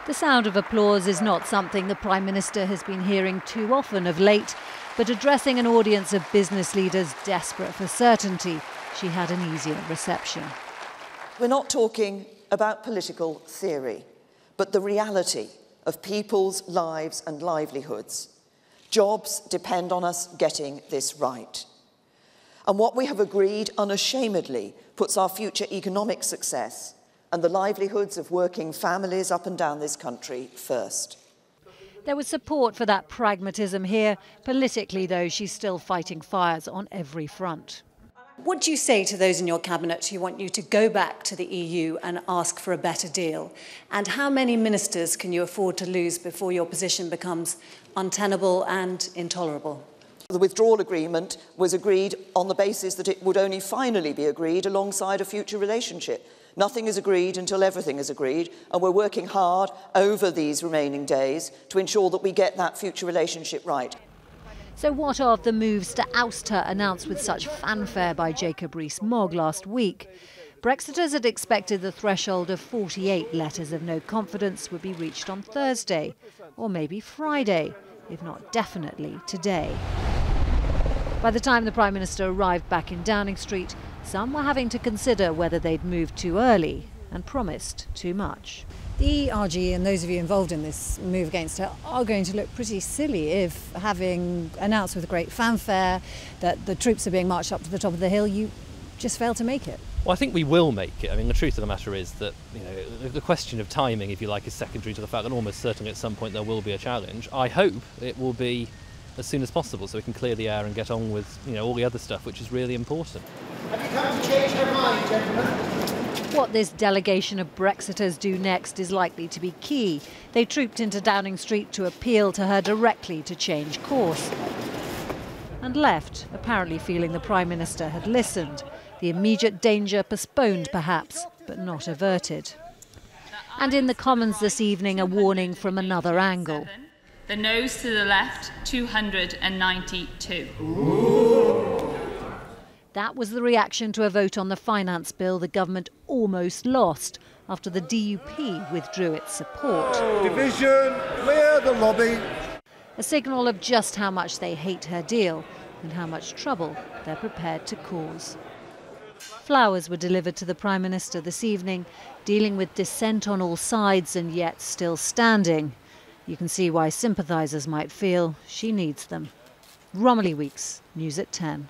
The sound of applause is not something the Prime Minister has been hearing too often of late, but addressing an audience of business leaders desperate for certainty, she had an easier reception. We're not talking about political theory, but the reality of people's lives and livelihoods. Jobs depend on us getting this right. And what we have agreed unashamedly puts our future economic success and the livelihoods of working families up and down this country first. There was support for that pragmatism here. Politically, though, she's still fighting fires on every front. What do you say to those in your cabinet who want you to go back to the EU and ask for a better deal? And how many ministers can you afford to lose before your position becomes untenable and intolerable? The withdrawal agreement was agreed on the basis that it would only finally be agreed alongside a future relationship. Nothing is agreed until everything is agreed, and we're working hard over these remaining days to ensure that we get that future relationship right. So what of the moves to oust her announced with such fanfare by Jacob Rees-Mogg last week? Brexiters had expected the threshold of 48 letters of no confidence would be reached on Thursday, or maybe Friday, if not definitely today. By the time the Prime Minister arrived back in Downing Street, some were having to consider whether they'd moved too early and promised too much. The ERG and those of you involved in this move against her are going to look pretty silly if, having announced with great fanfare that the troops are being marched up to the top of the hill, you just fail to make it. Well, I think we will make it. I mean, the truth of the matter is that, the question of timing, if you like, is secondary to the fact that almost certainly at some point there will be a challenge. I hope it will be as soon as possible so we can clear the air and get on with, all the other stuff, which is really important. Have you come to change your mind, gentlemen? What this delegation of Brexiters do next is likely to be key. They trooped into Downing Street to appeal to her directly to change course. And left, apparently feeling the Prime Minister had listened. The immediate danger postponed perhaps, but not averted. And in the Commons this evening, a warning from another angle. The noes to the left, 292. That was the reaction to a vote on the finance bill the government almost lost after the DUP withdrew its support. Division, clear the lobby. A signal of just how much they hate her deal and how much trouble they're prepared to cause. Flowers were delivered to the Prime Minister this evening, dealing with dissent on all sides and yet still standing. You can see why sympathisers might feel she needs them. Romilly Weeks, News at 10.